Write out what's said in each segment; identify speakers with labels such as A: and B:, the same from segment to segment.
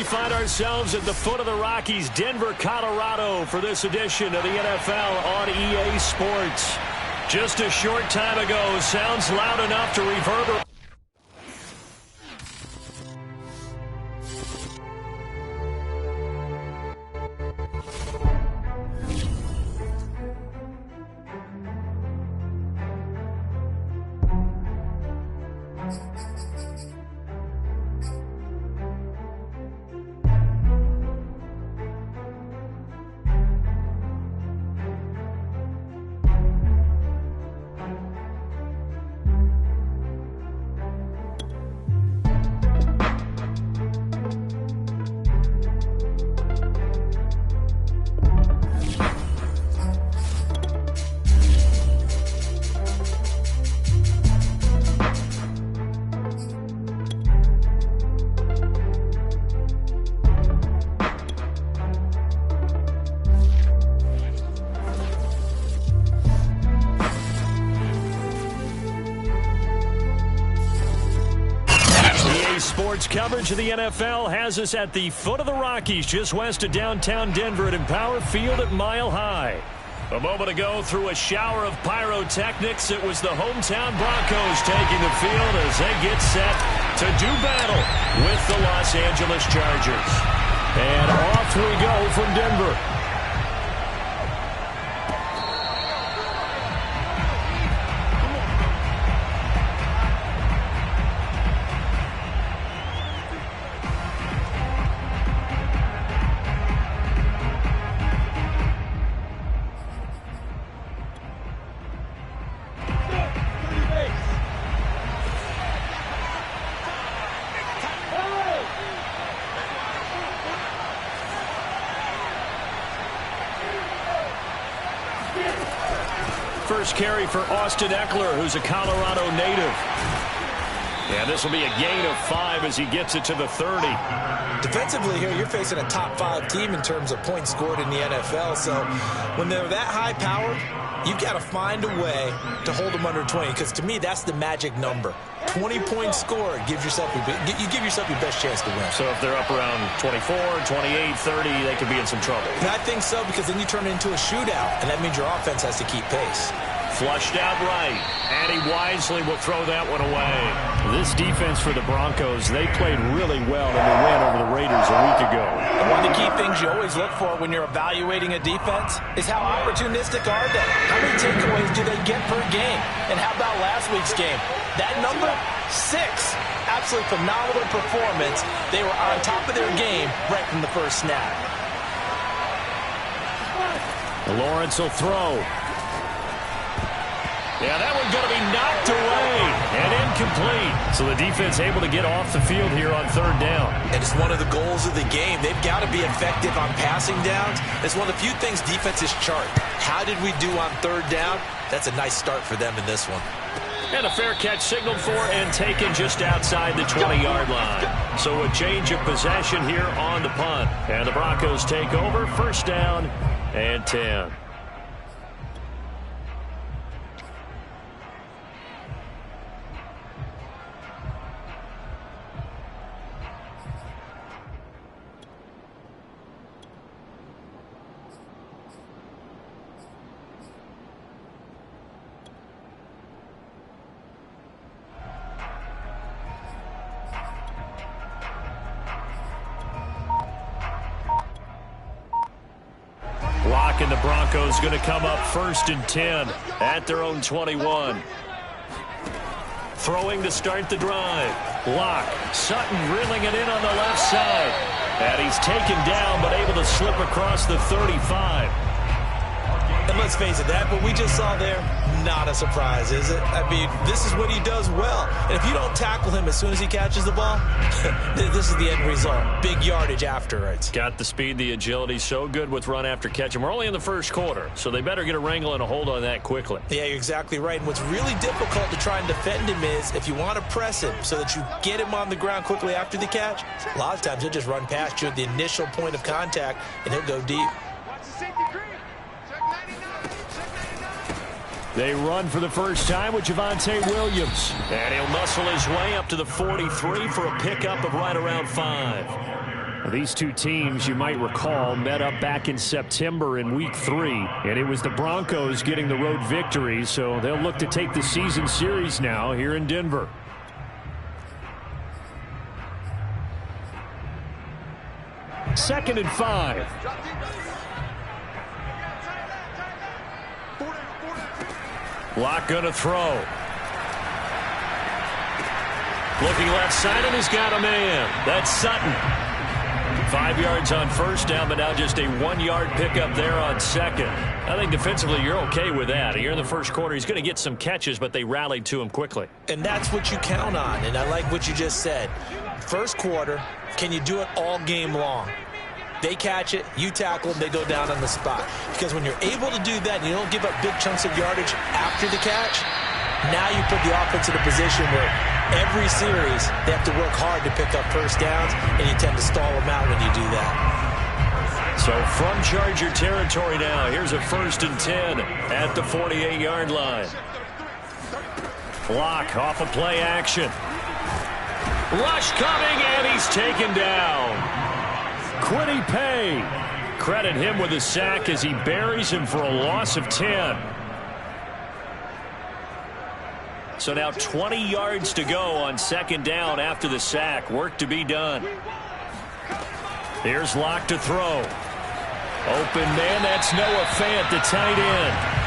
A: we find ourselves at the foot of the Rockies, Denver, Colorado, for this edition of the NFL on EA Sports. Just a short time ago, sounds loud enough to reverberate. Sports coverage of the NFL has us at the foot of the Rockies, just west of downtown Denver at Empower Field at Mile High. A moment ago, through a shower of pyrotechnics, it was the hometown Broncos taking the field as they get set to do battle with the Los Angeles Chargers. And off we go from Denver. First carry for Austin Ekeler, who's a Colorado native. And this will be a gain of 5 as he gets it to the 30.
B: Defensively here, you're facing a top 5 team in terms of points scored in the NFL. So when they're that high powered, you've got to find a way to hold them under 20. Because to me, that's the magic number. 20 points scored, you give yourself your best chance to win.
A: So if they're up around 24, 28, 30, they could be in some trouble.
B: And I think so, because then you turn it into a shootout, and that means your offense has to keep pace.
A: Flushed out right, and he wisely will throw that one away. This defense for the Broncos, they played really well in the win over the Raiders a week ago.
B: And one of the key things you always look for when you're evaluating a defense is how opportunistic are they? How many takeaways do they get per game? And how about last week's game? That number, 6. Absolutely phenomenal performance. They were on top of their game right from the first snap.
A: Lawrence will throw. Yeah, that one's going to be knocked away and incomplete. So the defense able to get off the field here on 3rd down.
B: And it's one of the goals of the game. They've got to be effective on passing downs. It's one of the few things defenses chart. How did we do on 3rd down? That's a nice start for them in this one.
A: And a fair catch signaled for and taken just outside the 20-yard line. So a change of possession here on the punt. And the Broncos take over, 1st down and 10. And the Broncos going to come up 1st and 10 at their own 21. Throwing to start the drive. Lock. Sutton drilling it in on the left side. And he's taken down but able to slip across the 35.
B: And let's face it, that what we just saw there, not a surprise, is it? I mean, this is what he does well. And if you don't tackle him as soon as he catches the ball, this is the end result. Big yardage afterwards.
A: Got the speed, the agility, so good with run after catch. And we're only in the 1st quarter, so they better get a wrangle and a hold on that quickly.
B: Yeah, you're exactly right. And what's really difficult to try and defend him is if you want to press him so that you get him on the ground quickly after the catch, a lot of times he'll just run past you at the initial point of contact, and he'll go deep.
A: They run for the first time with Javonte Williams. And he'll muscle his way up to the 43 for a pickup of right around 5. These two teams, you might recall, met up back in September in Week 3, and it was the Broncos getting the road victory, so they'll look to take the season series now here in Denver. Second and 5. Locke going to throw. Looking left side, and he's got a man. That's Sutton. 5 yards on first down, but now just a 1-yard pickup there on second. I think defensively you're okay with that. Here in the first quarter, he's going to get some catches, but they rallied to him quickly.
B: And that's what you count on, and I like what you just said. First quarter, can you do it all game long? They catch it, you tackle them, they go down on the spot. Because when you're able to do that and you don't give up big chunks of yardage after the catch, now you put the offense in a position where every series they have to work hard to pick up first downs, and you tend to stall them out when you do that.
A: So from Charger territory now, here's a 1st and 10 at the 48-yard line. Locke off a play action. Rush coming, and he's taken down. Kwity Paye. Credit him with a sack as he buries him for a loss of 10. So now 20 yards to go on second down after the sack. Work to be done. Here's Locke to throw. Open man, that's Noah Fant, the tight end.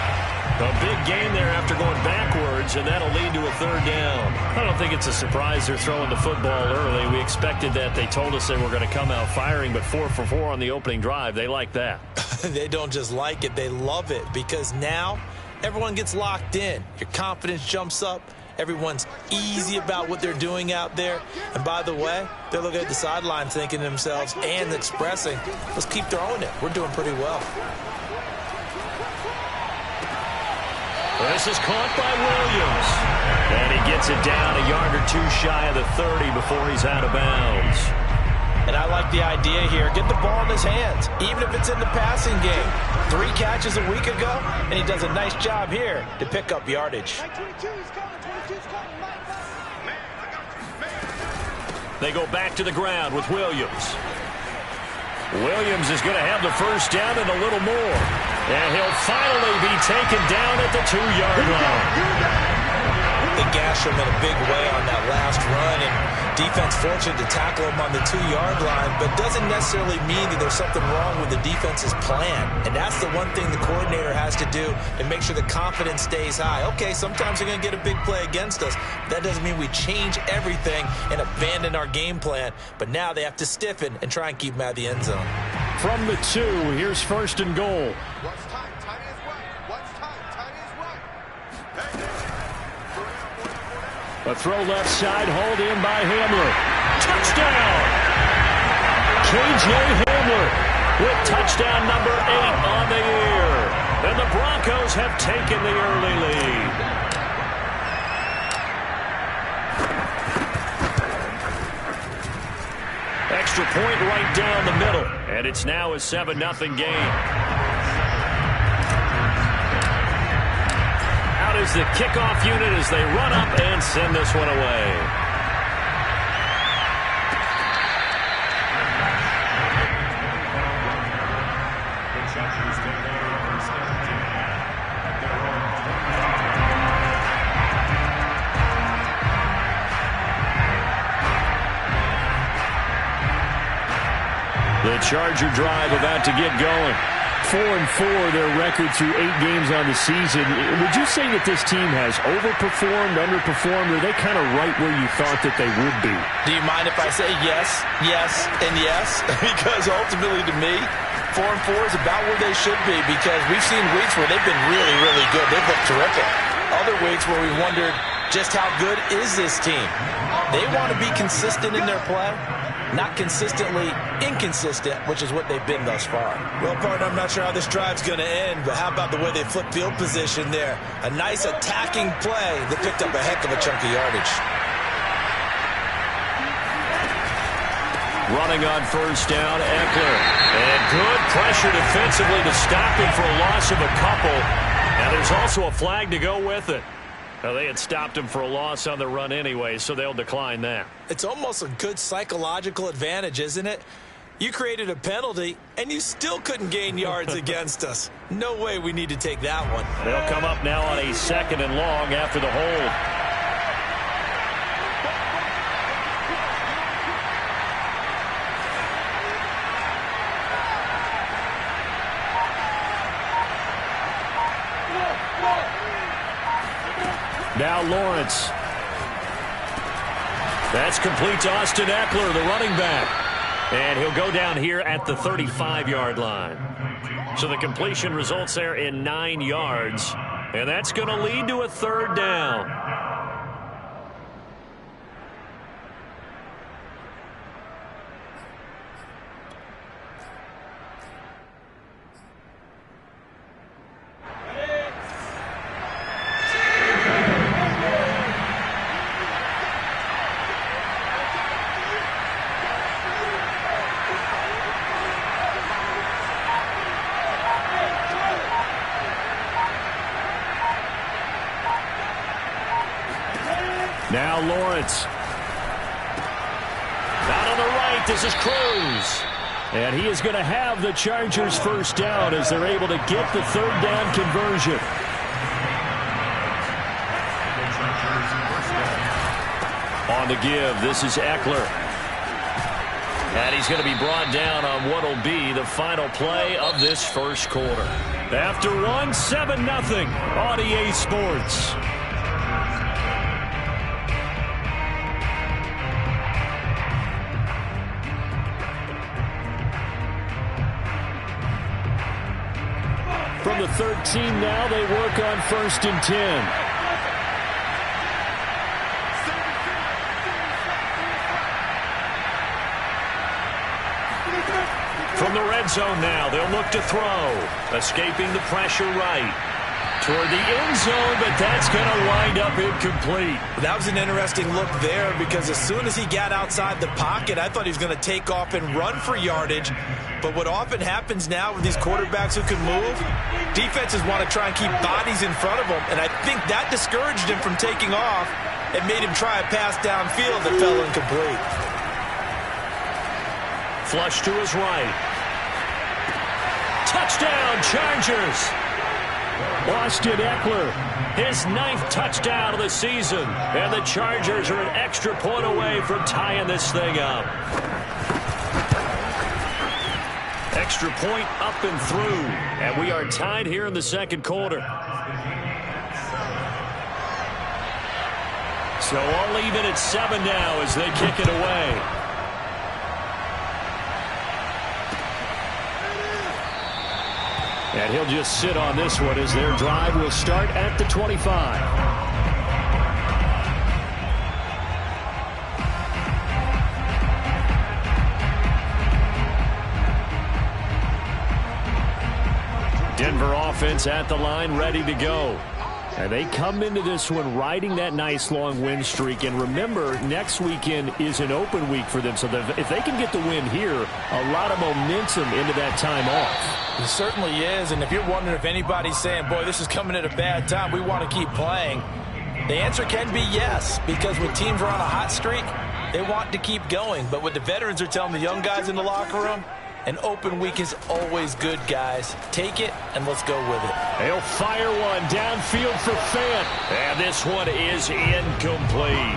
A: A big gain there after going backwards, and that'll lead to a 3rd down. I don't think it's a surprise they're throwing the football early. We expected that. They told us they were going to come out firing, but 4 for 4 on the opening drive. They like that.
B: They don't just like it, they love it, because now everyone gets locked in. Your confidence jumps up. Everyone's easy about what they're doing out there. And by the way, they're looking at the sideline thinking to themselves and expressing, let's keep throwing it. We're doing pretty well.
A: This is caught by Williams. And he gets it down a yard or two shy of the 30 before he's out of bounds.
B: And I like the idea here. Get the ball in his hands, even if it's in the passing game. 3 catches a week ago, and he does a nice job here to pick up yardage.
A: They go back to the ground with Williams. Williams is going to have the first down and a little more. And he'll finally be taken down at the 2-yard line.
B: They gash him in a big way on that last run, and defense fortunate to tackle him on the 2-yard line, but doesn't necessarily mean that there's something wrong with the defense's plan. And that's the one thing the coordinator has to do to make sure the confidence stays high. Okay, sometimes they're going to get a big play against us. That doesn't mean we change everything and abandon our game plan, but now they have to stiffen and try and keep him out of the end zone.
A: From the 2, here's 1st and goal. A throw left side, hauled in by Hamler. Touchdown! K.J. Hamler with touchdown number 8 on the year. And the Broncos have taken the early lead. Extra point right down the middle. And it's now a 7-0 game. Is the kickoff unit as they run up and send this one away. The Charger drive about to get going. 4-4, their record through 8 games on the season. Would you say that this team has overperformed, underperformed, or are they kind of right where you thought that they would be?
B: Do you mind if I say yes, yes, and yes? Because ultimately to me, 4-4 is about where they should be, because we've seen weeks where they've been really, really good. They've looked terrific. Other weeks where we wondered just how good is this team. They want to be consistent in their play. Not consistently inconsistent, which is what they've been thus far. Well, partner, I'm not sure how this drive's going to end, but how about the way they flip field position there? A nice attacking play that picked up a heck of a chunk of yardage.
A: Running on first down, Eckler. And good pressure defensively to stop him for a loss of a couple. And there's also a flag to go with it. Now, they had stopped him for a loss on the run anyway, so they'll decline that.
B: It's almost a good psychological advantage, isn't it? You created a penalty, and you still couldn't gain yards against us. No way we need to take that one.
A: They'll come up now on a 2nd and long after the hold. Now Lawrence. That's complete to Austin Eckler, the running back. And he'll go down here at the 35-yard line. So the completion results there in 9 yards. And that's going to lead to a 3rd down. Now Lawrence. Out on the right, this is Cruz. And he is going to have the Chargers 1st down as they're able to get the 3rd down conversion. On the give, this is Eckler. And he's going to be brought down on what will be the final play of this 1st quarter. After 1, 7-0 on EA Sports. From the 13 now, they work on 1st and 10. From the red zone now, they'll look to throw. Escaping the pressure right. Toward the end zone, but that's going to wind up incomplete.
B: That was an interesting look there because as soon as he got outside the pocket, I thought he was going to take off and run for yardage. But what often happens now with these quarterbacks who can move, defenses want to try and keep bodies in front of them. And I think that discouraged him from taking off and made him try a pass downfield that fell incomplete.
A: Flush to his right. Touchdown, Chargers. Austin Eckler, his 9th touchdown of the season. And the Chargers are an extra point away from tying this thing up. Extra point up and through. And we are tied here in the 2nd quarter. So all even at 7 now as they kick it away. And he'll just sit on this one as their drive will start at the 25. Denver offense at the line, ready to go. And they come into this one riding that nice long win streak. And remember, next weekend is an open week for them. So if they can get the win here, a lot of momentum into that time off.
B: It certainly is. And if you're wondering if anybody's saying, boy, this is coming at a bad time, we want to keep playing, the answer can be yes. Because when teams are on a hot streak, they want to keep going. But what the veterans are telling the young guys in the locker room, an open week is always good, guys. Take it, and let's go with it.
A: He'll fire one downfield for Fant. And this one is incomplete.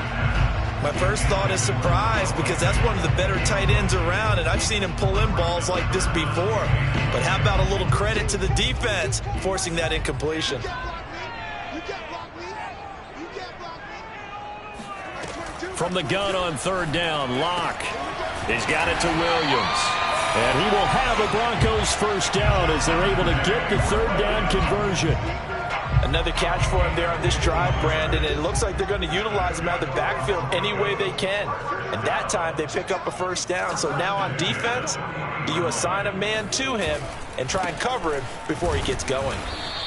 B: My first thought is surprise because that's one of the better tight ends around, and I've seen him pull in balls like this before. But how about a little credit to the defense forcing that incompletion?
A: From the gun on 3rd down, Locke. He's got it to Williams. And he will have a Broncos 1st down as they're able to get the 3rd down conversion.
B: Another catch for him there on this drive, Brandon. It looks like they're going to utilize him out of the backfield any way they can. And that time they pick up a 1st down. So now on defense, do you assign a man to him and try and cover him before he gets going?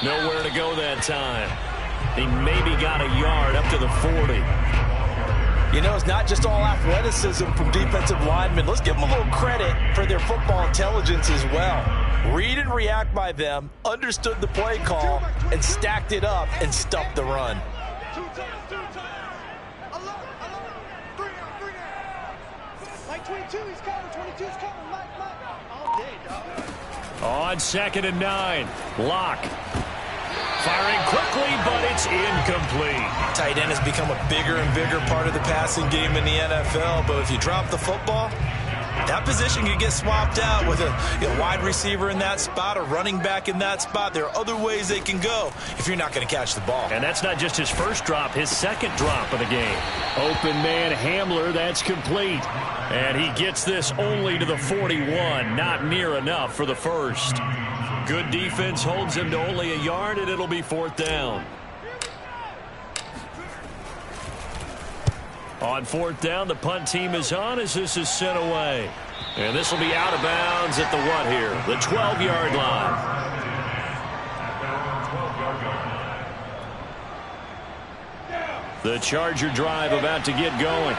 A: Nowhere to go that time. He maybe got a yard up to the 40.
B: You know, it's not just all athleticism from defensive linemen. Let's give them a little credit for their football intelligence as well. Read and react by them, understood the play call, and stacked it up and stuffed the run.
A: On 2nd and 9, Locke. Firing quickly, but it's incomplete.
B: Tight end has become a bigger and bigger part of the passing game in the NFL, but if you drop the football, that position can get swapped out with a wide receiver in that spot, a running back in that spot. There are other ways they can go if you're not going to catch the ball.
A: And that's not just his first drop, his second drop of the game. Open man Hamler, that's complete. And he gets this only to the 41, not near enough for the first. Good defense holds him to only a yard, and it'll be 4th down. On 4th down, the punt team is on as this is sent away. And this will be out of bounds at the what here? The 12-yard line. The Charger drive about to get going.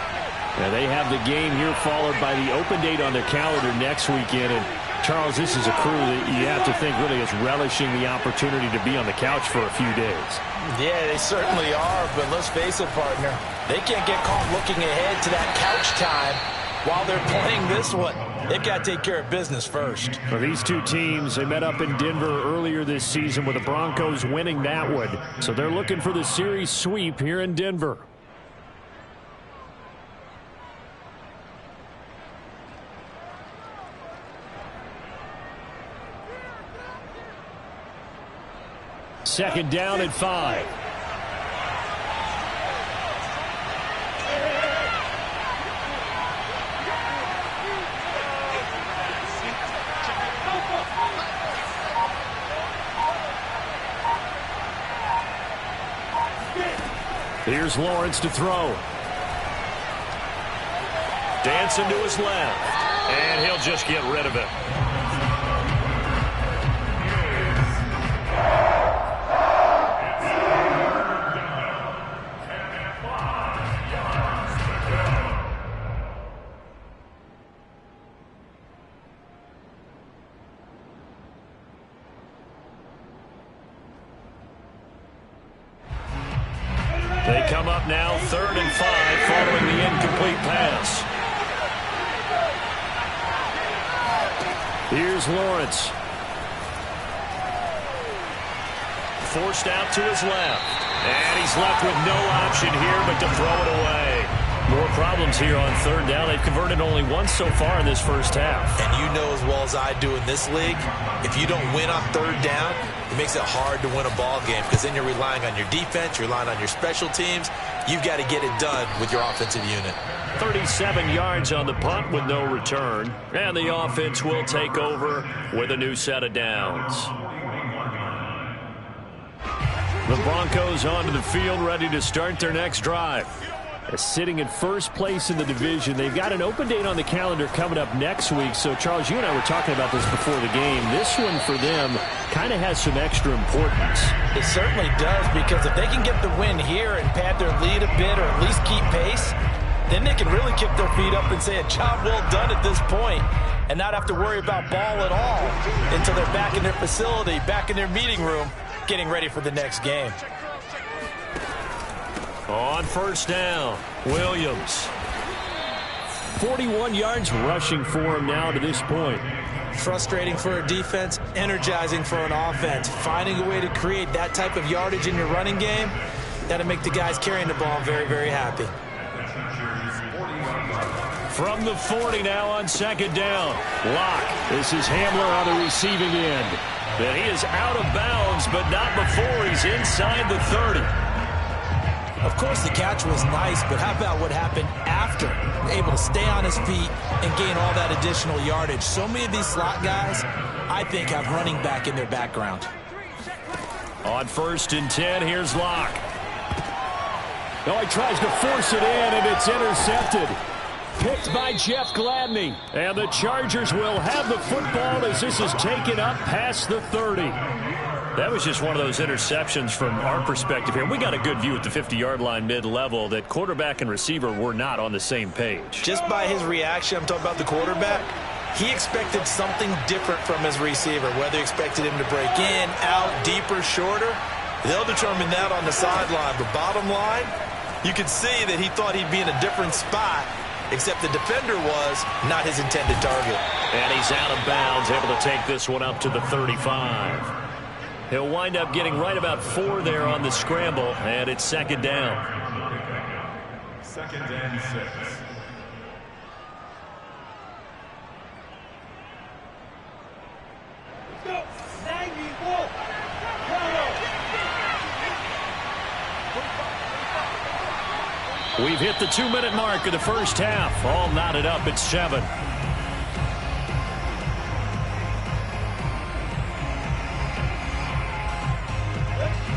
A: Now they have the game here followed by the open date on their calendar next weekend. And Charles, this is a crew that you have to think really is relishing the opportunity to be on the couch for a few days.
B: Yeah, they certainly are, but let's face it, partner. They can't get caught looking ahead to that couch time while they're playing this one. They've got to take care of business first.
A: For these two teams, they met up in Denver earlier this season with the Broncos winning that one. So they're looking for the series sweep here in Denver. Second down at 5. Here's Lawrence to throw. Dancing to his left. And he'll just get rid of it. They come up now 3rd and 5 following the incomplete pass. Here's Lawrence. Forced out to his left. And he's left with no option here but to throw it away. More problems here on 3rd down. They've converted only once so far in this first half.
B: And you know as well as I do in this league, if you don't win on 3rd down, it makes it hard to win a ball game because then you're relying on your defense, you're relying on your special teams. You've got to get it done with your offensive unit. 37
A: yards on the punt with no return. And the offense will take over with a new set of downs. The Broncos onto the field ready to start their next drive. Sitting in first place in the division. They've got an open date on the calendar coming up next week. So, Charles, you and I were talking about this before the game. This one for them kind of has some extra importance.
B: It certainly does, because if they can get the win here and pad their lead a bit or at least keep pace, then they can really kick their feet up and say a job well done at this point and not have to worry about ball at all until they're back in their facility, back in their meeting room, getting ready for the next game.
A: On 1st down, Williams. 41 yards rushing for him now to this point.
B: Frustrating for a defense, energizing for an offense. Finding a way to create that type of yardage in your running game, that'll make the guys carrying the ball very, very happy.
A: From the 40 now on 2nd down. Locke. This is Hamler on the receiving end. But he is out of bounds, but not before he's inside the 30.
B: Of course, the catch was nice, but how about what happened after? Able to stay on his feet and gain all that additional yardage. So many of these slot guys, I think, have running back in their background.
A: On 1st and 10, here's Locke. No, he tries to force it in, and it's intercepted. Picked by Jeff Gladney. And the Chargers will have the football as this is taken up past the 30. That was just one of those interceptions from our perspective here. We got a good view at the 50-yard line mid-level that quarterback and receiver were not on the same page.
B: Just by his reaction, I'm talking about the quarterback, he expected something different from his receiver, whether he expected him to break in, out, deeper, shorter. They'll determine that on the sideline. But bottom line, you could see that he thought he'd be in a different spot except the defender was not his intended target.
A: And he's out of bounds, able to take this one up to the 35. He'll wind up getting right about 4 there on the scramble, and it's second down.
C: Second and 6.
A: We've hit the 2-minute mark of the first half. All knotted up at 7.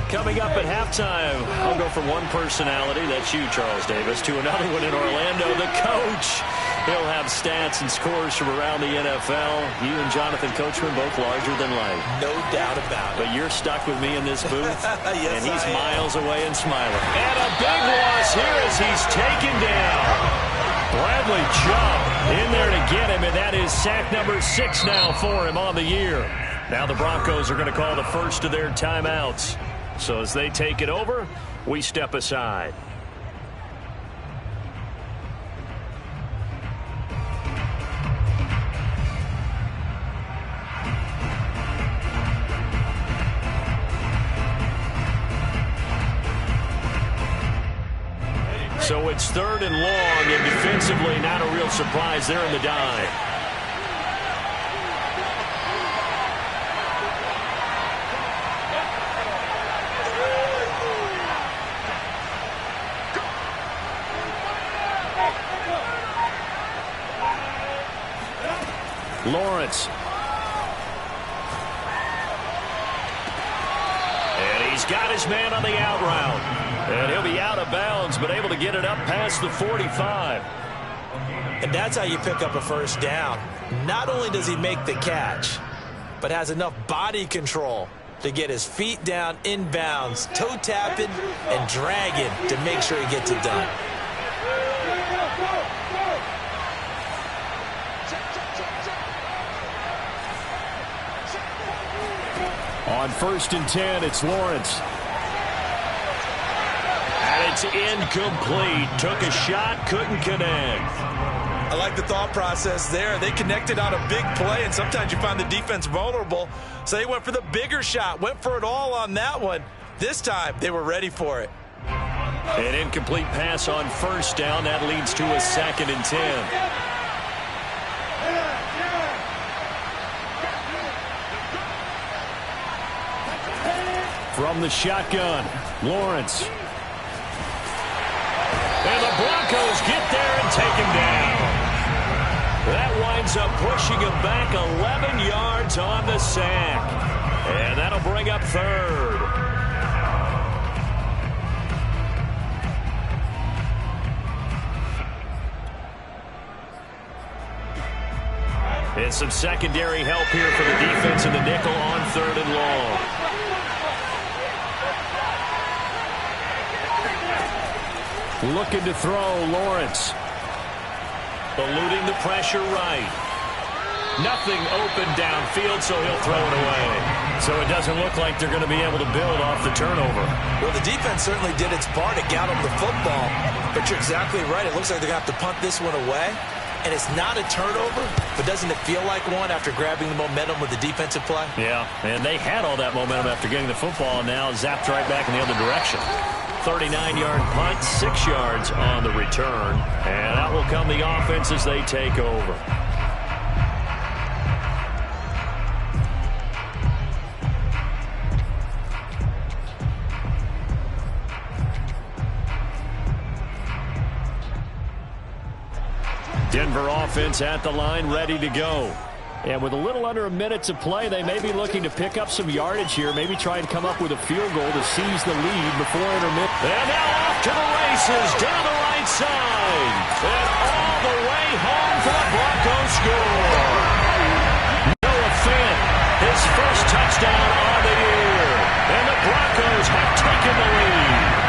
A: Coming up at halftime, I'll go from one personality, that's you, Charles Davis, to another one in Orlando, the coach. He'll have stats and scores from around the NFL. You and Jonathan Coachman both larger than life.
B: No doubt about it.
A: But you're stuck with me in this booth,
B: yes,
A: and he's miles away and smiling. And a big loss here as he's taken down. Bradley Chubb in there to get him, and that is sack number 6 now for him on the year. Now the Broncos are going to call the first of their timeouts. So as they take it over, we step aside. So it's 3rd and long, and defensively not a real surprise there in the dive. Lawrence. And he's got his man on the out route. And he'll be out of bounds, but able to get it up past the 45.
B: And that's how you pick up a first down. Not only does he make the catch, but has enough body control to get his feet down inbounds, toe tapping and dragging to make sure he gets it done.
A: On 1st and 10, it's Lawrence. And it's incomplete. Took a shot, couldn't connect.
B: I like the thought process there. They connected on a big play, and sometimes you find the defense vulnerable. So they went for the bigger shot, went for it all on that one. This time, they were ready for it.
A: An incomplete pass on 1st down. That leads to a 2nd and 10. From the shotgun, Lawrence. And the Broncos get there and take him down. That winds up pushing him back 11 yards on the sack. And that'll bring up 3rd. And some secondary help here for the defense in the nickel on 3rd and long. Looking to throw, Lawrence. Eluding the pressure right. Nothing open downfield, so he'll throw it away. So it doesn't look like they're going to be able to build off the turnover.
B: Well, the defense certainly did its part. It got him the football. But you're exactly right. It looks like they're going to have to punt this one away. And it's not a turnover, but doesn't it feel like one after grabbing the momentum with the defensive play?
A: Yeah, and they had all that momentum after getting the football, and now zapped right back in the other direction. 39-yard punt, 6 yards on the return. And out will come the offense as they take over. Denver offense at the line, ready to go. And with a little under a minute to play, they may be looking to pick up some yardage here, maybe try and come up with a field goal to seize the lead before intermission. And now off to the races down the right side. And all the way home for the Broncos score. Noah Fant, his first touchdown on the year. And the Broncos have taken the lead.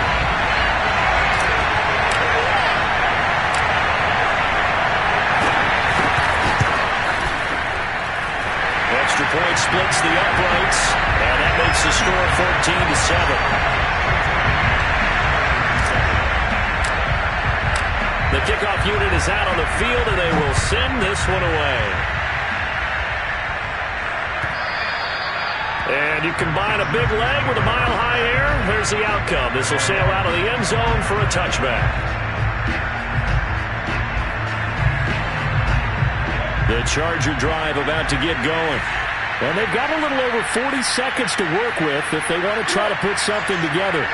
A: Extra point splits the uprights, and that makes the score 14-7. The kickoff unit is out on the field, and they will send this one away. And you combine a big leg with a mile-high air. There's the outcome. This will sail out of the end zone for a touchback. The Charger drive about to get going. And they've got a little over 40 seconds to work with if they want to try to put something together.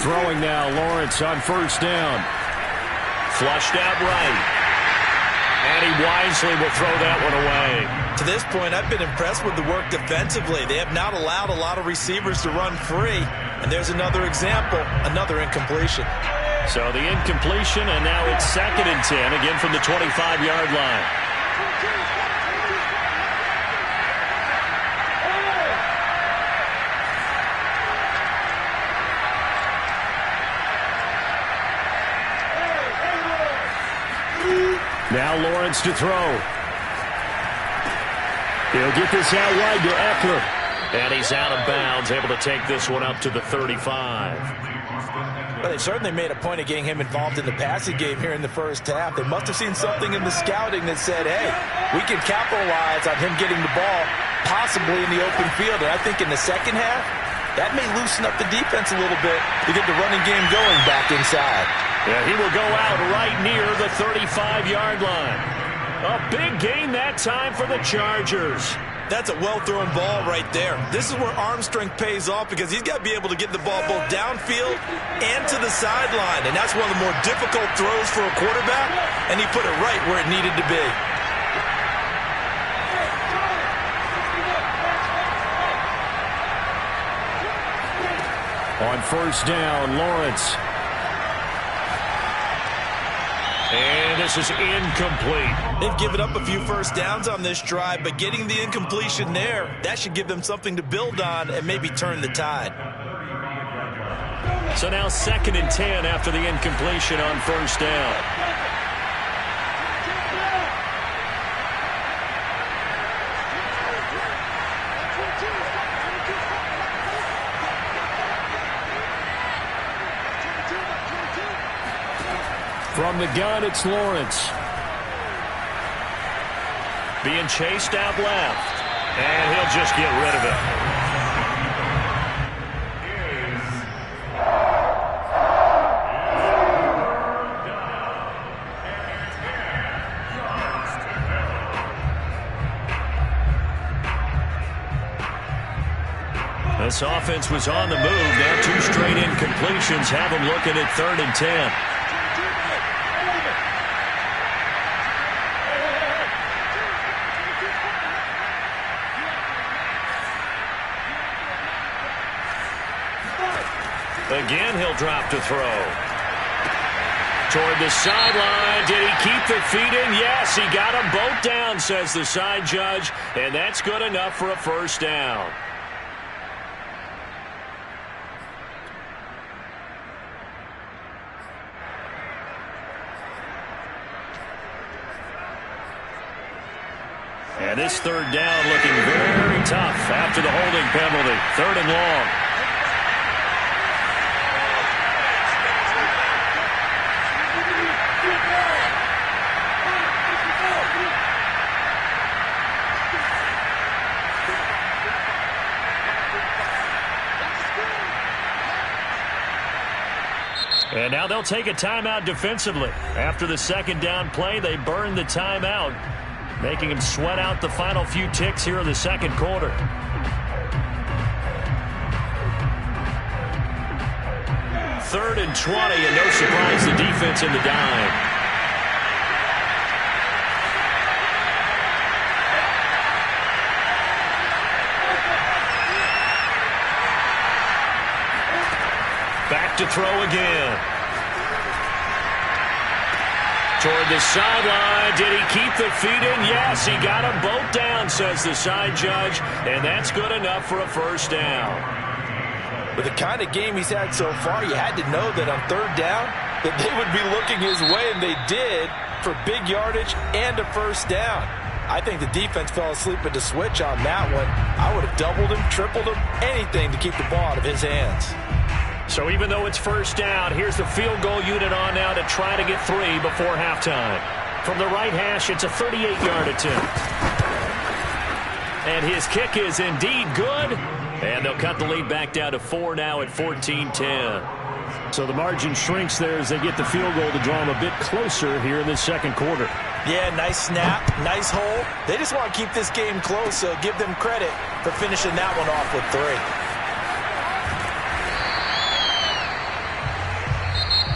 A: Throwing now, Lawrence on first down. Flushed out right. And he wisely will throw that one away.
B: To this point, I've been impressed with the work defensively. They have not allowed a lot of receivers to run free. And there's another example, another incompletion.
A: So the incompletion, and now it's 2nd and 10, again from the 25-yard line. Now Lawrence to throw. He'll get this out wide to Eckler. And he's out of bounds, able to take this one up to the 35.
B: Well, they certainly made a point of getting him involved in the passing game here in the first half. They must have seen something in the scouting that said, hey, we can capitalize on him getting the ball possibly in the open field. And I think in the second half, that may loosen up the defense a little bit to get the running game going back inside.
A: Yeah, he will go out right near the 35-yard line. A big gain that time for the Chargers.
B: That's a well-thrown ball right there. This is where arm strength pays off because he's got to be able to get the ball both downfield and to the sideline. And that's one of the more difficult throws for a quarterback, and he put it right where it needed to be.
A: On first down, Lawrence. And this is incomplete.
B: They've given up a few first downs on this drive, but getting the incompletion there, that should give them something to build on and maybe turn the tide.
A: So now 2nd and 10 after the incompletion on first down. From the gun, it's Lawrence. Being chased out left. And he'll just get rid of it. This offense was on the move. Now 2 straight incompletions have them looking at 3rd and 10. Again, he'll drop to throw. Toward the sideline. Did he keep the feet in? Yes, he got them both down, says the side judge. And that's good enough for a first down. And this 3rd down looking very tough after the holding penalty. 3rd and long. And now they'll take a timeout defensively. After the 2nd down play, they burned the timeout, making him sweat out the final few ticks here in the 2nd quarter. Third and 20, and no surprise, the defense in the dime. Back to throw again. Toward the sideline. Did he keep the feet in? Yes, he got them both down, says the side judge. And that's good enough for a first down.
B: With the kind of game he's had so far, you had to know that on 3rd down that they would be looking his way, and they did. for big yardage and a first down. I think the defense fell asleep at the switch on that one. I would have doubled him, tripled him, anything to keep the ball out of his hands.
A: So even though it's first down, here's the field goal unit on now to try to get 3 before halftime. From the right hash, it's a 38-yard attempt. And his kick is indeed good. And they'll cut the lead back down to 4 now at 14-10. So the margin shrinks there as they get the field goal to draw them a bit closer here in the second quarter.
B: Yeah, nice snap, nice hole. They just want to keep this game close, so give them credit for finishing that one off with 3.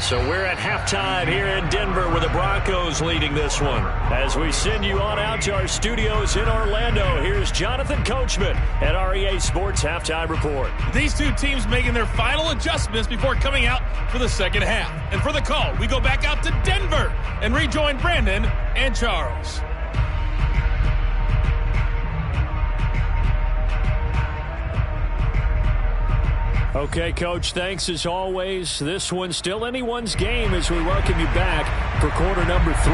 A: So we're at halftime here in Denver with the Broncos leading this one. As we send you on out to our studios in Orlando, here's Jonathan Coachman at REA Sports Halftime Report.
D: These two teams making their final adjustments before coming out for the second half. And for the call, we go back out to Denver and rejoin Brandon and Charles.
A: Okay, Coach, thanks as always. This one's still anyone's game as we welcome you back for quarter number 3.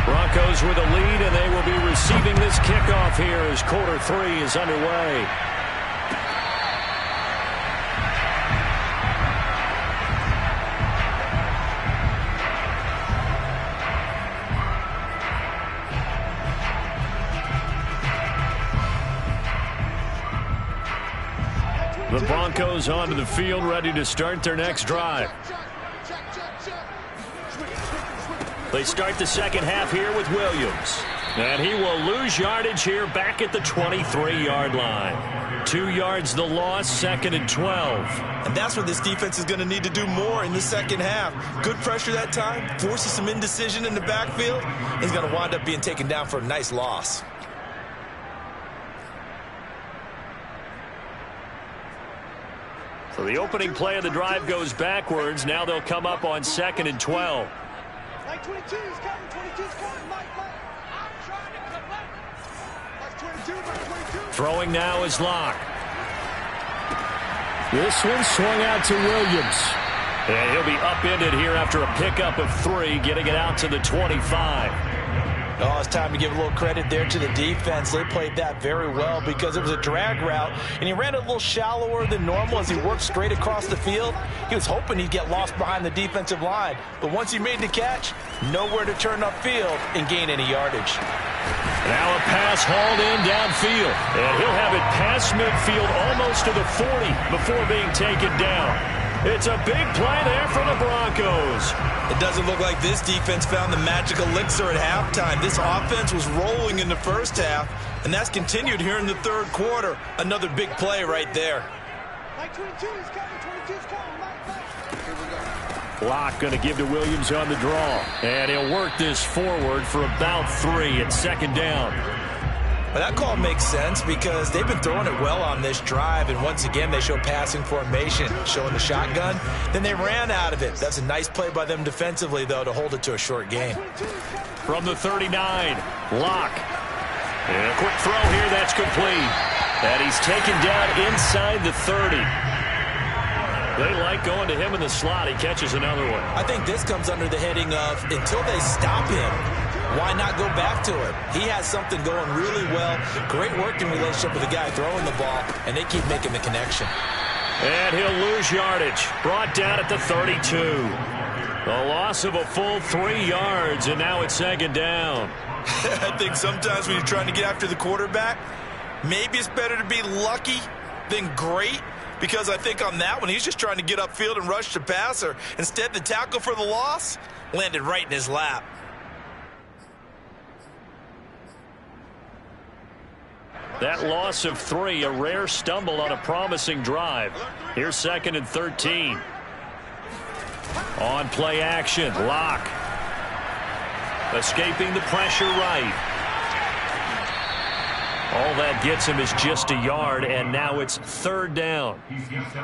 A: Broncos with a lead, and they will be receiving this kickoff here as quarter 3 is underway. The Broncos onto the field, ready to start their next drive. They start the second half here with Williams. And he will lose yardage here back at the 23-yard line. 2 yards the loss, 2nd and 12.
B: And that's what this defense is going to need to do more in the second half. Good pressure that time, forces some indecision in the backfield. He's going to wind up being taken down for a nice loss.
A: So the opening play of the drive goes backwards. Now they'll come up on 2nd and 12.
E: Like 22 is coming, 22 is coming, Mike. I'm trying to collect. Like 22.
A: Throwing now is Locke. This one swung out to Williams. And he'll be upended here after a pickup of 3, getting it out to the 25.
B: Oh, it's time to give a little credit there to the defense. They played that very well because it was a drag route, and he ran it a little shallower than normal as he worked straight across the field. He was hoping he'd get lost behind the defensive line, but once he made the catch, nowhere to turn upfield and gain any yardage.
A: Now a pass hauled in downfield, and he'll have it past midfield almost to the 40 before being taken down. It's a big play there for the Broncos.
B: It doesn't look like this defense found the magic elixir at halftime. This offense was rolling in the first half, and that's continued here in the third quarter. Another big play right there.
E: Like 22 is coming, 22 is coming, Mike.
A: Locke going to give to Williams on the draw. And he'll work this forward for about 3 at 2nd down.
B: Well, that call makes sense because they've been throwing it well on this drive, and once again they show passing formation, showing the shotgun. Then they ran out of it. That's a nice play by them defensively, though, to hold it to a short game.
A: From the 39, Locke. And a quick throw here, that's complete. And he's taken down inside the 30. They like going to him in the slot. He catches another one.
B: I think this comes under the heading of until they stop him, why not go back to him? He has something going really well. Great working relationship with the guy throwing the ball, and they keep making the connection.
A: And he'll lose yardage. Brought down at the 32. A loss of a full 3 yards, and now it's 2nd down.
B: I think sometimes when you're trying to get after the quarterback, maybe it's better to be lucky than great, because I think on that one, he's just trying to get upfield and rush the passer. Instead, the tackle for the loss landed right in his lap.
A: That loss of 3, a rare stumble on a promising drive. Here's 2nd and 13. On play action, Locke. Escaping the pressure right. All that gets him is just a yard, and now it's 3rd down.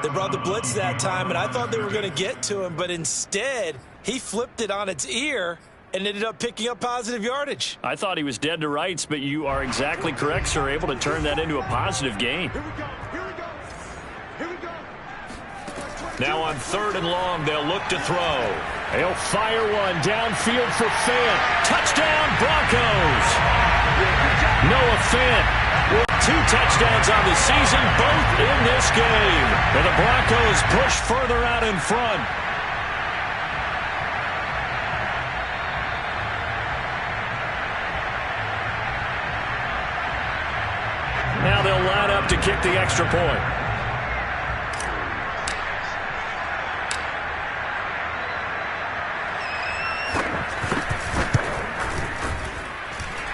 B: They brought the blitz that time, and I thought they were going to get to him, but instead, he flipped it on its ear and ended up picking up positive yardage.
A: I thought he was dead to rights, but you are exactly correct, sir. Able to turn that into a positive gain. Now on 3rd and long, they'll look to throw. They'll fire one downfield for Fant. Touchdown, Broncos. Noah Fant with 2 touchdowns on the season, both in this game. And the Broncos push further out in front. Now they'll line up to kick the extra point.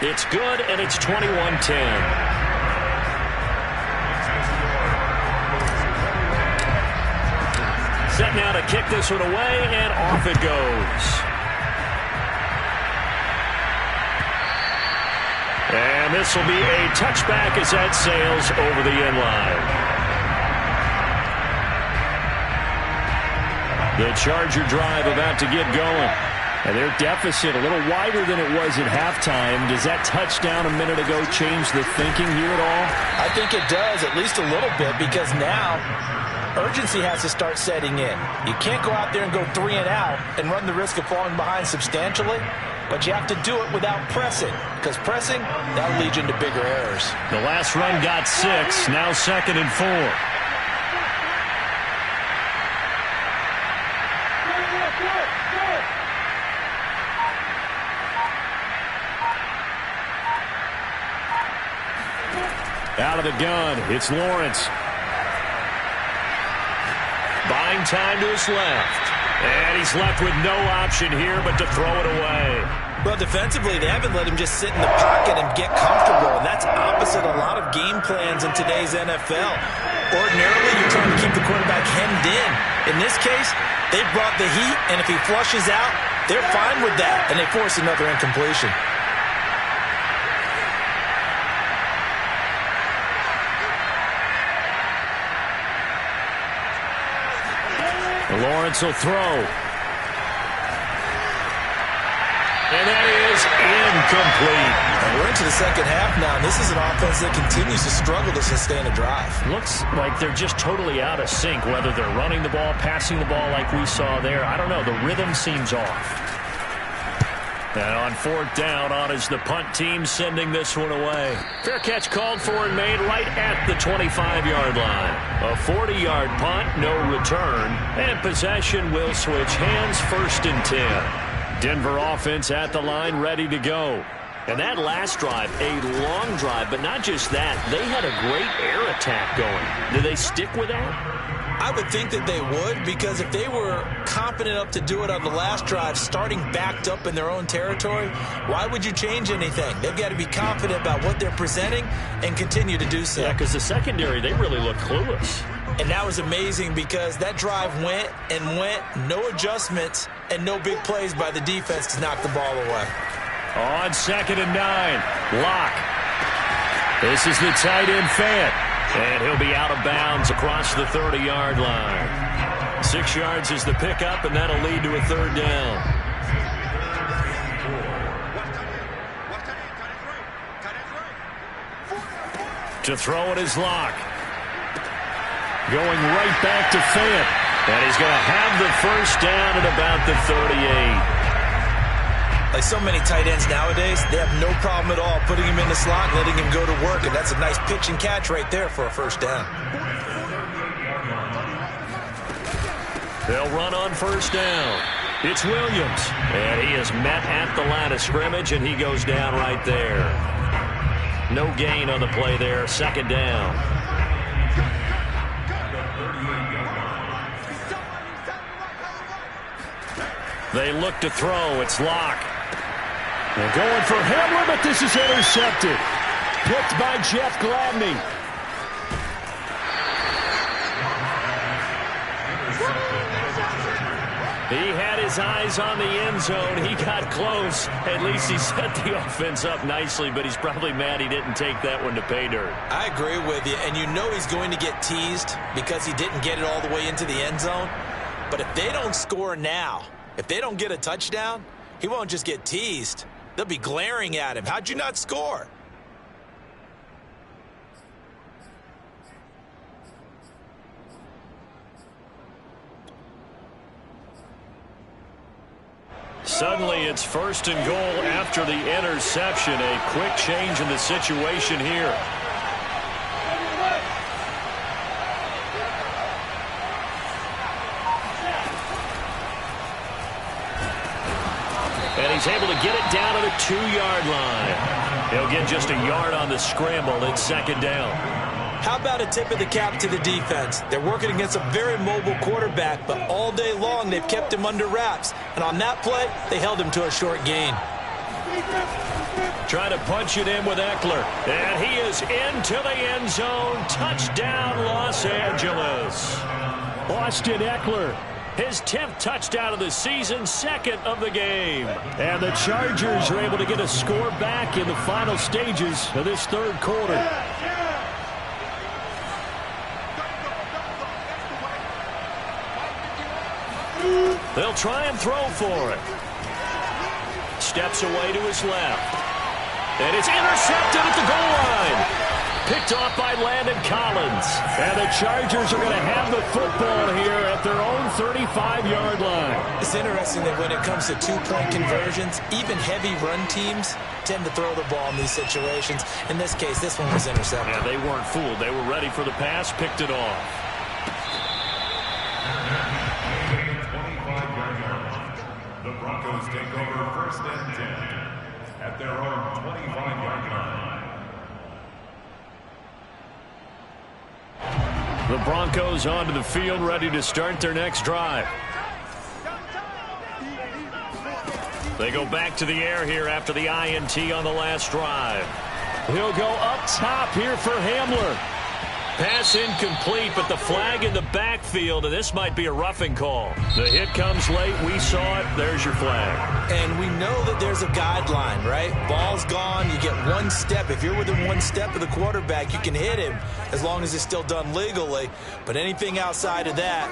A: It's good, and it's 21-10. Set now to kick this one away, and off it goes. And this will be a touchback as that sails over the end line. The Charger drive about to get going. And their deficit a little wider than it was at halftime. Does that touchdown a minute ago change the thinking here at all?
B: I think it does, at least a little bit, because now urgency has to start setting in. You can't go out there and go 3 and out and run the risk of falling behind substantially, but you have to do it without pressing, because pressing, that'll lead you into bigger errors.
A: The last run got 6, now 2nd and 4. Out of the gun, it's Lawrence. Buying time to his left. And he's left with no option here but to throw it away.
B: Well, defensively, they haven't let him just sit in the pocket and get comfortable, and that's opposite a lot of game plans in today's NFL. Ordinarily, you're trying to keep the quarterback hemmed in. In this case, they brought the heat, and if he flushes out, they're fine with that, and they force another incompletion.
A: Lawrence will throw. And that is incomplete.
B: And we're into the second half now, and this is an offense that continues to struggle to sustain a drive.
A: Looks like they're just totally out of sync, whether they're running the ball, passing the ball like we saw there. I don't know. The rhythm seems off. And on 4th down, on is the punt team sending this one away. Fair catch called for and made right at the 25-yard line. A 40-yard punt, no return, and possession will switch hands, 1st and 10. Denver offense at the line, ready to go. And that last drive, a long drive, but not just that. They had a great air attack going. Do they stick with that?
B: I would think that they would, because if they were confident enough to do it on the last drive, starting backed up in their own territory, why would you change anything? They've got to be confident about what they're presenting and continue to do so.
A: Yeah, because the secondary, they really look clueless.
B: And that was amazing because that drive went and went, no adjustments, and no big plays by the defense to knock the ball away.
A: On 2nd and 9, Locke. This is the tight end Fant. And he'll be out of bounds across the 30-yard line. 6 yards is the pickup, and that'll lead to a 3rd down. To throw it is Locke. Going right back to Fant. And he's going to have the 1st down at about the 38.
B: Like so many tight ends nowadays, they have no problem at all putting him in the slot and letting him go to work, and that's a nice pitch and catch right there for a 1st down.
A: They'll run on 1st down. It's Williams, and he is met at the line of scrimmage, and he goes down right there. No gain on the play there, 2nd down. They look to throw. It's Locke. They're going for Hamler, but this is intercepted. Picked by Jeff Gladney. He had his eyes on the end zone. He got close. At least he set the offense up nicely, but he's probably mad he didn't take that one to pay dirt.
B: I agree with you, and you know he's going to get teased because he didn't get it all the way into the end zone. But if they don't score now, if they don't get a touchdown, he won't just get teased. They'll be glaring at him. How'd you not score?
A: suddenly it's 1st and goal after the interception. A quick change in the situation here. And he's able to get it down to the 2-yard line. He'll get just a yard on the scramble. It's 2nd down.
B: How about a tip of the cap to the defense? They're working against a very mobile quarterback, but all day long they've kept him under wraps. And on that play, they held him to a short gain.
A: Trying to punch it in with Eckler. And he is into the end zone. Touchdown, Los Angeles. Austin Eckler. His 10th touchdown of the season, 2nd of the game. And the Chargers are able to get a score back in the final stages of this 3rd quarter. They'll try and throw for it. Steps away to his left. And it's intercepted at the goal line. Picked off by Landon Collins. And the Chargers are going to have the football here at their own 35-yard line.
B: It's interesting that when it comes to two-point conversions, even heavy run teams tend to throw the ball in these situations. In this case, this one was intercepted.
A: Yeah, they weren't fooled. They were ready for the pass, picked it off.
C: 25-yard line. The Broncos take over 1st and 10 at their own 25-yard line.
A: The Broncos onto the field, ready to start their next drive. They go back to the air here after the INT on the last drive. He'll go up top here for Hamler. Pass incomplete, but the flag in the backfield, and this might be a roughing call. The hit comes late. We saw it. There's your flag.
B: And we know that there's a guideline, right? Ball's gone. You get 1 step. If you're within 1 step of the quarterback, you can hit him as long as it's still done legally. But anything outside of that,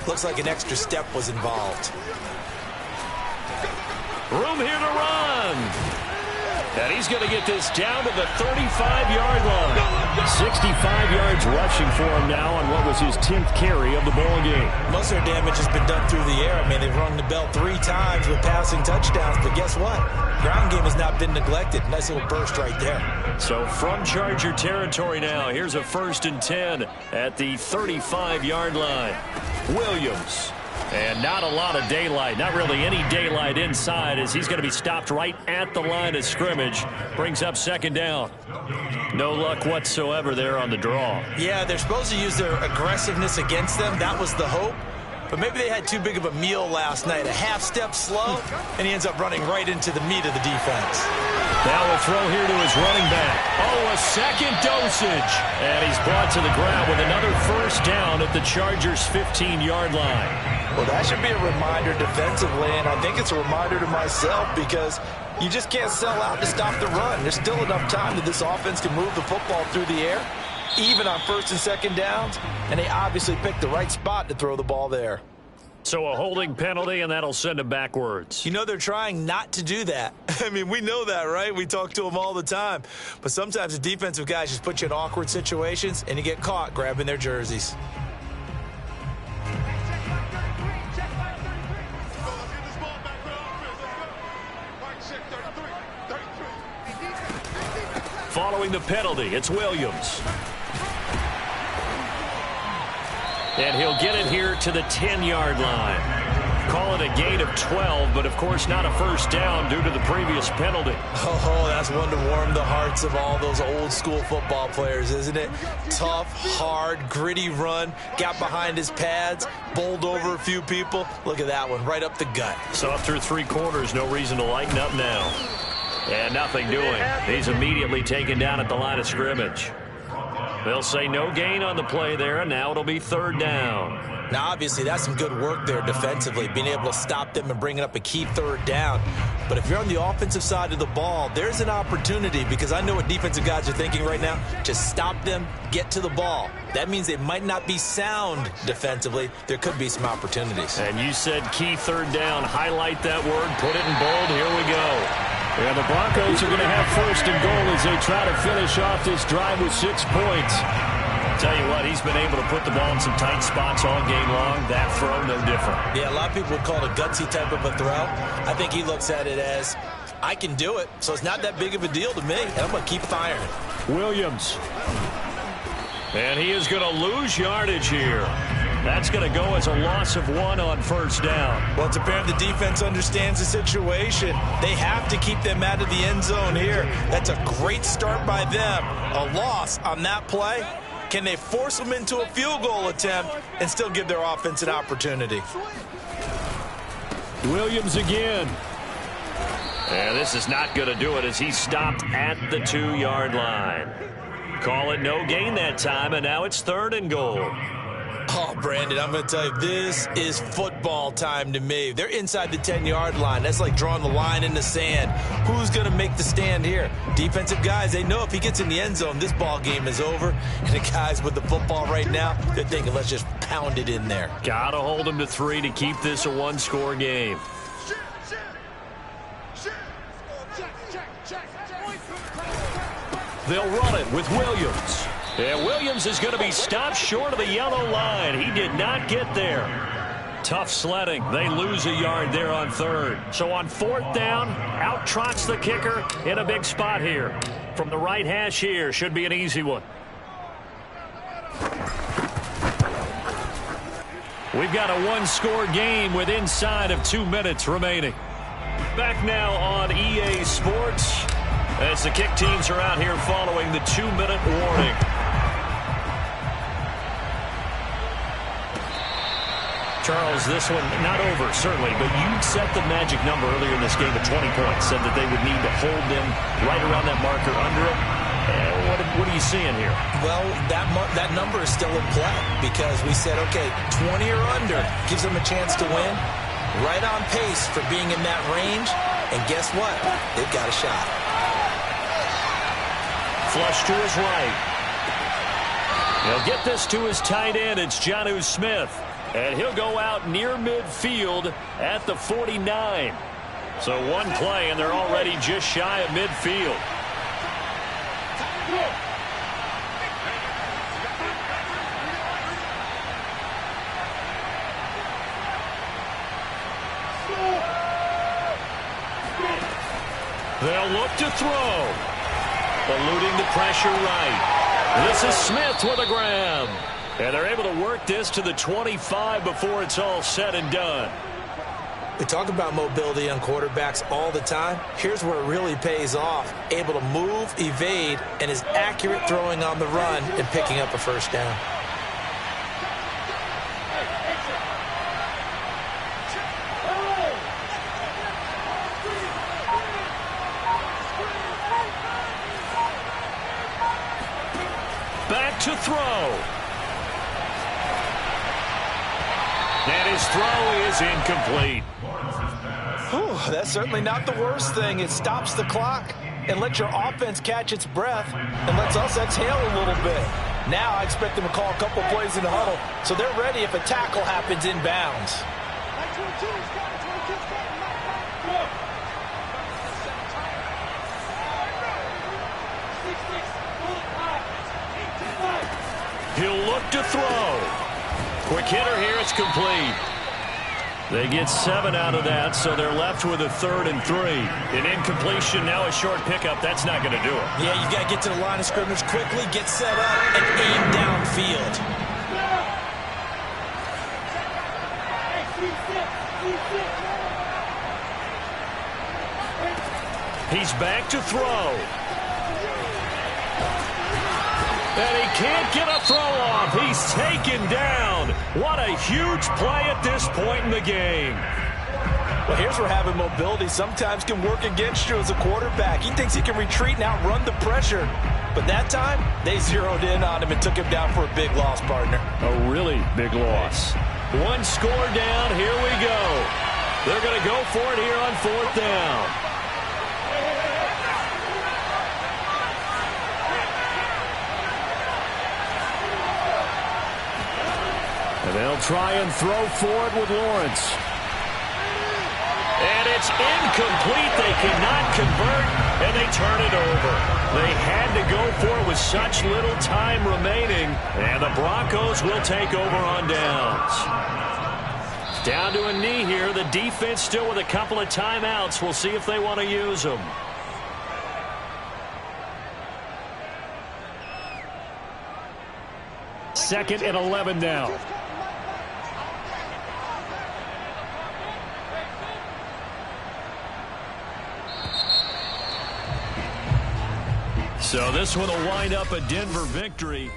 B: looks like an extra step was involved.
A: Room here to run. And he's going to get this down to the 35-yard line. 65 yards rushing for him now on what was his 10th carry of the ball game.
B: Most of their damage has been done through the air. I mean, they've rung the bell 3 times with passing touchdowns. But guess what? Ground game has not been neglected. Nice little burst right there.
A: So from Charger territory now, here's a 1st and 10 at the 35-yard line. Williams. And not a lot of daylight, not really any daylight inside, as he's going to be stopped right at the line of scrimmage. Brings up 2nd down. No luck whatsoever there on the draw.
B: Yeah, they're supposed to use their aggressiveness against them. That was the hope. But maybe they had too big of a meal last night. A half step slow, and he ends up running right into the meat of the defense.
A: Now a throw here to his running back. Oh, a second dosage. And he's brought to the ground with another 1st down at the Chargers' 15-yard line.
B: Well, that should be a reminder defensively, and I think it's a reminder to myself because you just can't sell out to stop the run. There's still enough time that this offense can move the football through the air, even on 1st and 2nd downs, and they obviously picked the right spot to throw the ball there.
A: So a holding penalty, and that'll send him backwards.
B: You know, they're trying not to do that. I mean, we know that, right? We talk to them all the time. But sometimes the defensive guys just put you in awkward situations, and you get caught grabbing their jerseys.
A: Following the penalty, it's Williams. And he'll get it here to the 10-yard line. Call it a gain of 12, but of course not a 1st down due to the previous penalty.
B: Oh, that's one to warm the hearts of all those old school football players, isn't it? Tough, hard, gritty run, got behind his pads, bowled over a few people. Look at that one, right up the gut.
A: So up through 3 quarters, no reason to lighten up now. And nothing doing. He's immediately taken down at the line of scrimmage. They'll say no gain on the play there, and now it'll be 3rd down.
B: Now, obviously, that's some good work there defensively, being able to stop them and bringing up a key 3rd down. But if you're on the offensive side of the ball, there's an opportunity, because I know what defensive guys are thinking right now. Just stop them, get to the ball. That means they might not be sound defensively. There could be some opportunities.
A: And you said key 3rd down. Highlight that word. Put it in bold. Here we go. And the Broncos are going to have 1st and goal as they try to finish off this drive with 6 points. Tell you what, he's been able to put the ball in some tight spots all game long. That throw, no different.
B: Yeah, a lot of people would call it a gutsy type of a throw. I think he looks at it as, I can do it, so it's not that big of a deal to me, and I'm going to keep firing.
A: Williams. And he is going to lose yardage here. That's going to go as a loss of 1 on first down.
B: Well, it's apparent the defense understands the situation. They have to keep them out of the end zone here. That's a great start by them. A loss on that play. Can they force them into a field goal attempt and still give their offense an opportunity?
A: Williams again. And this is not going to do it as he stopped at the 2-yard line. Call it no gain that time, and now it's 3rd and goal.
B: Oh, Brandon, I'm going to tell you, this is football time to me. They're inside the 10-yard line. That's like drawing the line in the sand. Who's going to make the stand here? Defensive guys, they know if he gets in the end zone, this ball game is over. And the guys with the football right now, they're thinking, let's just pound it in there.
A: Got to hold him to 3 to keep this a 1-score game. They'll run it with Williams. And Williams is going to be stopped short of the yellow line. He did not get there. Tough sledding. They lose a yard there on 3rd. So on 4th down, out trots the kicker in a big spot here. From the right hash here, should be an easy one. We've got a 1-score game with inside of 2 minutes remaining. Back now on EA Sports as the kick teams are out here following the 2-minute warning. Charles, this one not over, certainly, but you set the magic number earlier in this game at 20 points, said that they would need to hold them right around that marker under it. What are you seeing here?
B: Well, that number is still in play because we said, okay, 20 or under gives them a chance to win. Right on pace for being in that range. And guess what? They've got a shot.
A: Flush to his right. He'll get this to his tight end. It's Jonnu Smith. And he'll go out near midfield at the 49. So one play, and they're already just shy of midfield. They'll look to throw. Eluding the pressure right. This is Smith with a grab. And they're able to work this to the 25 before it's all said and done.
B: We talk about mobility on quarterbacks all the time. Here's where it really pays off. Able to move, evade, and is accurate throwing on the run and picking up a first down.
A: Back to throw. And his throw is incomplete.
B: Whew, that's certainly not the worst thing. It stops the clock and lets your offense catch its breath and lets us exhale a little bit. Now I expect them to call a couple plays in the huddle so they're ready if a tackle happens inbounds.
A: He'll look to throw. Quick hitter here, it's complete. They get 7 out of that, so they're left with a 3rd and 3. An incompletion, now a short pickup. That's not going to do it.
B: Yeah, you got to get to the line of scrimmage quickly, get set up, and aim downfield.
A: He's back to throw. And he can't get a throw off. He's taken down. What a huge play at this point in the game.
B: Well, here's where having mobility sometimes can work against you as a quarterback. He thinks he can retreat and outrun the pressure. But that time, they zeroed in on him and took him down for a big loss, partner.
A: A really big loss. 1 score down. Here we go. They're going to go for it here on 4th down. And they'll try and throw for it with Lawrence. And it's incomplete. They cannot convert. and they turn it over. They had to go for it with such little time remaining, and the Broncos will take over on downs. Down to a knee here. The defense still with a couple of timeouts. We'll see if they want to use them. Second and 11 now. So this one will wind up a Denver victory.